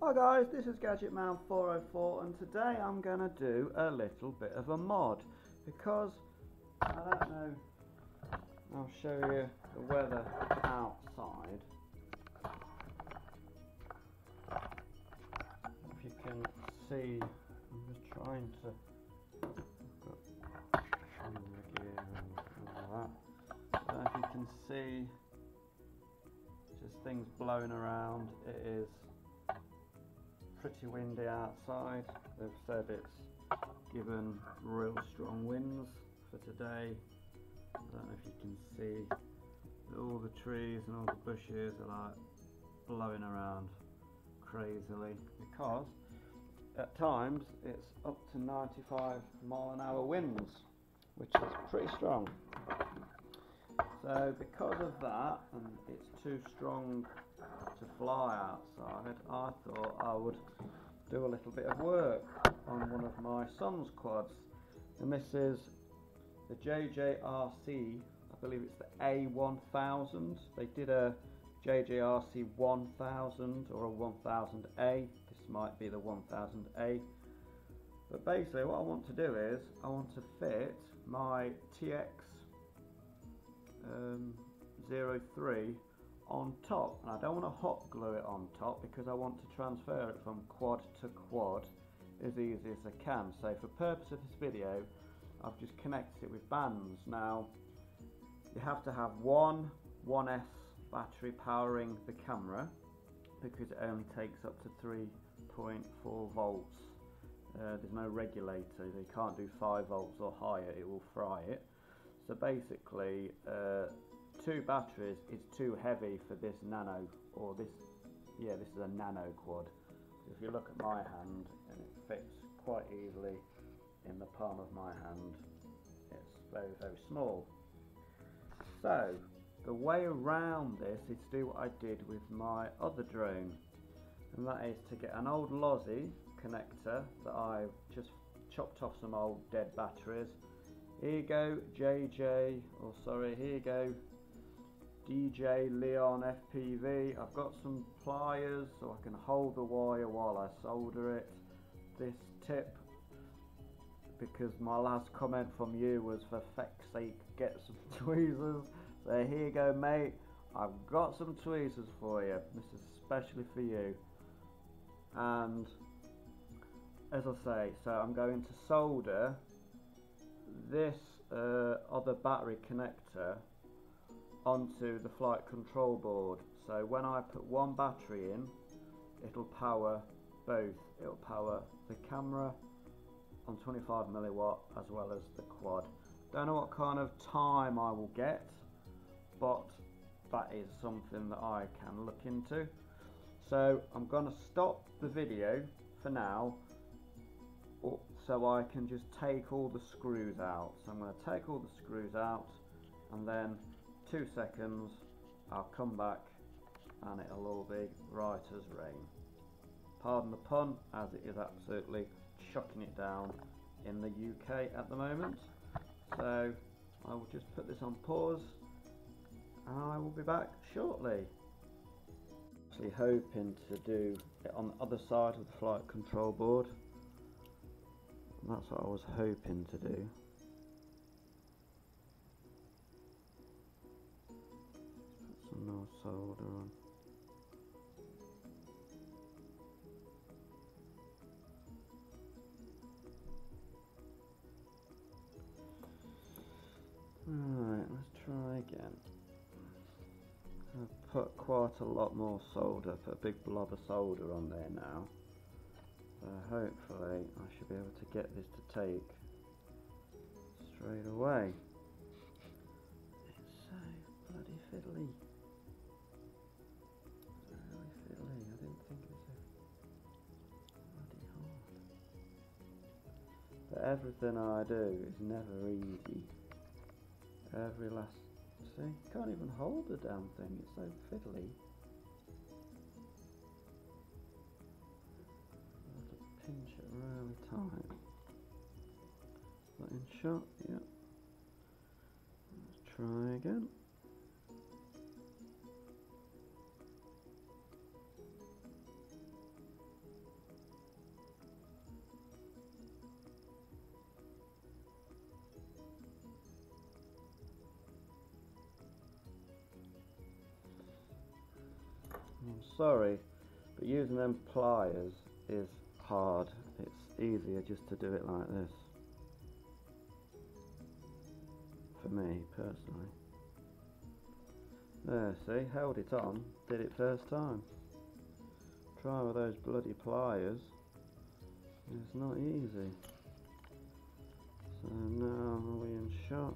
Hi guys, this is Gadget Man 404 and today I'm going to do a little bit of a mod because I don't know, I'll show you the weather outside. If you can see, I'm just trying to, I've got camera gear and all that. I don't know if you can see, just things blowing around. It is pretty windy outside. They've said it's given real strong winds for today. I don't know if you can see all the trees and all the bushes are like blowing around crazily because at times it's up to 95-mile-an-hour winds, which is pretty strong. So because of that, and it's too strong to fly outside, I thought I would do a little bit of work on one of my son's quads, and this is the JJRC. I believe it's the A1000. They did a JJRC 1000 or a 1000A. This might be the 1000A. But basically what I want to do is I want to fit my TX 03 on top, and I don't want to hot glue it on top because I want to transfer it from quad to quad as easy as I can. So for purpose of this video I've just connected it with bands. Now you have to have one 1S battery powering the camera because it only takes up to 3.4 volts. There's no regulator, you can't do 5 volts or higher, it will fry it. So basically 2 batteries is too heavy for this nano, or this is a nano quad. So if you look at my hand, and it fits quite easily in the palm of my hand, it's very, very small. So the way around this is to do what I did with my other drone, and that is to get an old Lozzie connector that I just chopped off some old dead batteries. Here you go, here you go, DJ Leon FPV. I've got some pliers so I can hold the wire while I solder it. This tip, because my last comment from you was for feck's sake get some tweezers. So here you go mate, I've got some tweezers for you. This is especially for you. And as I say, so I'm going to solder this other battery connector onto the flight control board. So when I put one battery in, it'll power both. It'll power the camera on 25 milliwatt as well as the quad. Don't know what kind of time I will get, but that is something that I can look into. So I'm going to stop the video for now, so I can just take all the screws out. So I'm going to take all the screws out, and then 2 seconds I'll come back and it'll all be right as rain. Pardon the pun, as it is absolutely chucking it down in the UK at the moment. So I will just put this on pause and I will be back shortly. Actually hoping to do it on the other side of the flight control board. That's what I was hoping to do. Put some more solder on. Right, let's try again. I've put quite a lot more solder, put a big blob of solder on there now. So hopefully I should be able to get this to take straight away. It's so bloody fiddly. Really fiddly. I didn't think it was so bloody hard. But everything I do is never easy. Every last... See? Can't even hold the damn thing. It's so fiddly. Pinch it really tight. Let in shot, yep. Let's try again. sorry, but using them pliers is hard. It's easier just to do it like this, for me personally. There, see, held it on, did it first time. Try with those bloody pliers, it's not easy. So now are we in shot?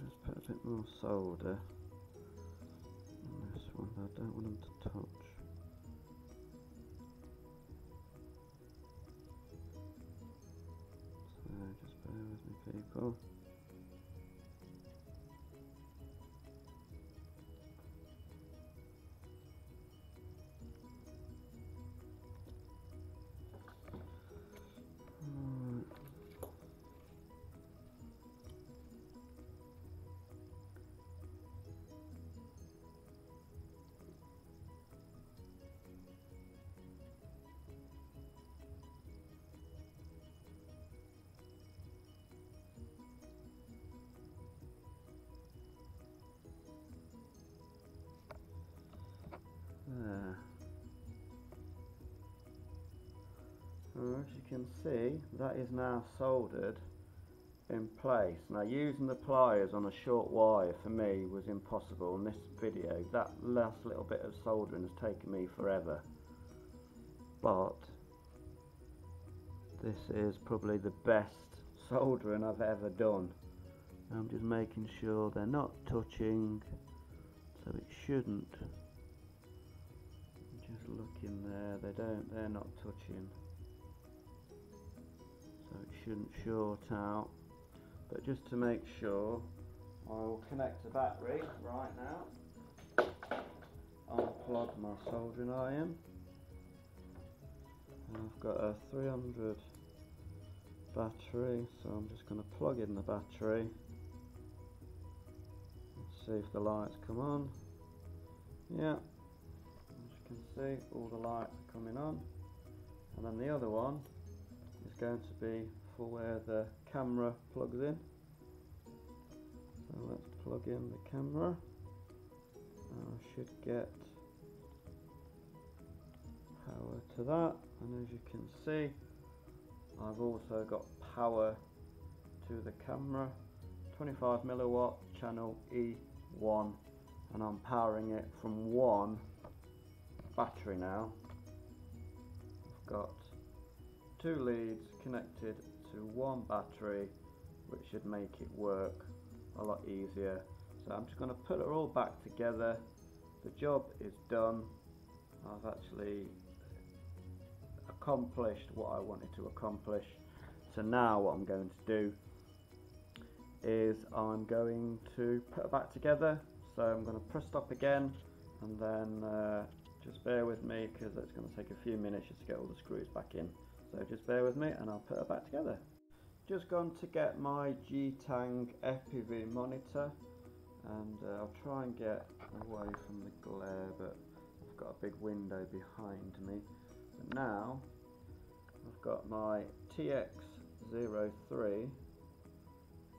Let's put a bit more solder on this one. I don't want them to touch. So just bear with me, people. There. As you can see, that is now soldered in place. Now, using the pliers on a short wire for me was impossible. In this video, that last little bit of soldering has taken me forever. But this is probably the best soldering I've ever done. I'm just making sure they're not touching, so it shouldn't. Just look in there, they're not touching, so it shouldn't short out. But just to make sure, I will connect the battery right now, unplug my soldering iron, and I've got a 300 battery, so I'm just going to plug in the battery and see if the lights come on. Yeah, can see all the lights are coming on, and then the other one is going to be for where the camera plugs in. So let's plug in the camera. I should get power to that, and as you can see, I've also got power to the camera. 25 milliwatt channel E1, and I'm powering it from one battery now. I've got two leads connected to one battery, which should make it work a lot easier. So I'm just going to put it all back together. The job is done. I've actually accomplished what I wanted to accomplish. So now what I'm going to do is I'm going to put it back together. So I'm going to press stop again, and then just bear with me because it's going to take a few minutes just to get all the screws back in. So just bear with me and I'll put it back together. Just gone to get my JJRC Fpv monitor, and I'll try and get away from the glare, but I've got a big window behind me. But now I've got my TX03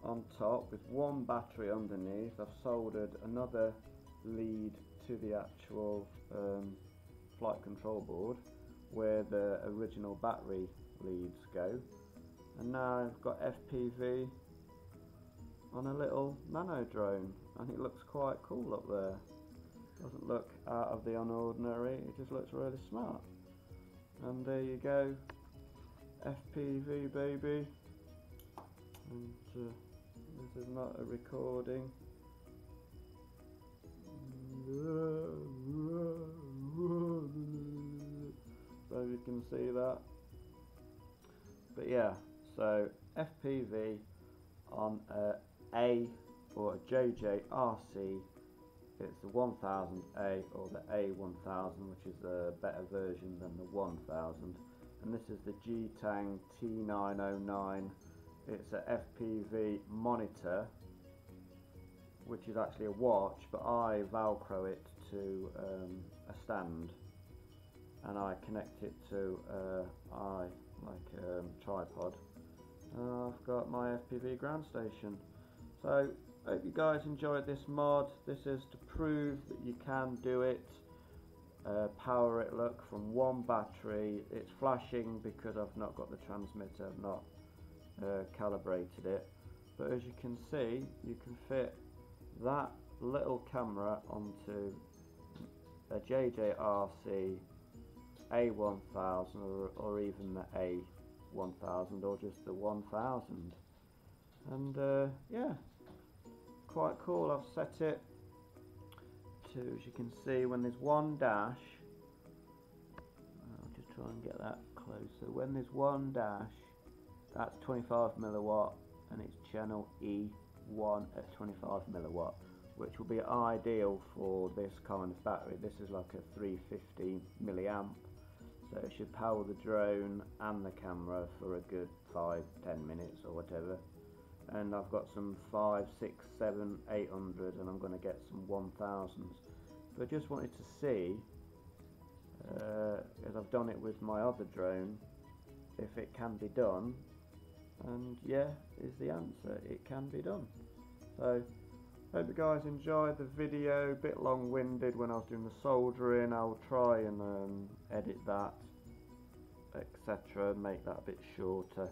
on top with one battery underneath. I've soldered another lead to the actual flight control board where the original battery leads go, and now I've got FPV on a little nano drone, and it looks quite cool up there. Doesn't look out of the ordinary, it just looks really smart. And there you go, FPV baby. And this is not a recording. So you can see that. But yeah, so FPV on a or a JJRC, it's the 1000A or the A1000, which is a better version than the 1000. And this is the JJRC T909. It's a FPV monitor which is actually a watch, but I velcro it to a stand, and I connect it to tripod. I've got my FPV ground station. So hope you guys enjoyed this mod. This is to prove that you can do it. Power it, look, from one battery. It's flashing because I've not got the transmitter, I've not calibrated it, but as you can see, you can fit that little camera onto a JJRC A1000 or even the A1000 or just the 1000, and yeah, quite cool. I've set it to, as you can see, when there's one dash, I'll just try and get that closer. When there's one dash, that's 25 milliwatt, and it's channel E1 at 25 milliwatt, which will be ideal for this kind of battery. This is like a 350 milliamp, so it should power the drone and the camera for a good 5-10 minutes or whatever. And I've got some 5, 6, 7, 800, and I'm going to get some 1000s. But I just wanted to see, as I've done it with my other drone, if it can be done. And yeah, is the answer. It can be done. So hope you guys enjoyed the video. A bit long-winded when I was doing the soldering. I'll try and edit that, etc. Make that a bit shorter,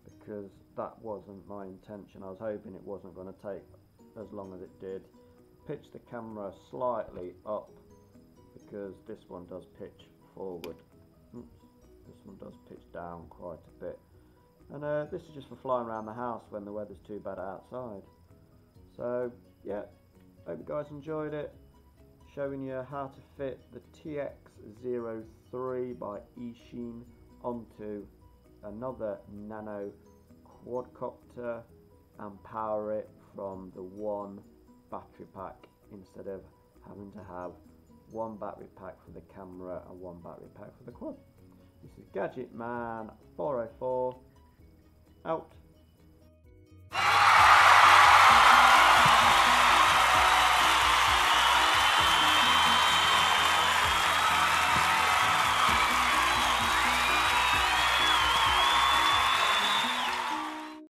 because that wasn't my intention. I was hoping it wasn't going to take as long as it did. Pitch the camera slightly up, because this one does pitch forward. Oops, this one does pitch down quite a bit. And this is just for flying around the house when the weather's too bad outside. So yeah, hope you guys enjoyed it. Showing you how to fit the TX03 by Eachine onto another nano quadcopter and power it from the one battery pack, instead of having to have one battery pack for the camera and one battery pack for the quad. This is Gadget Man 404 out.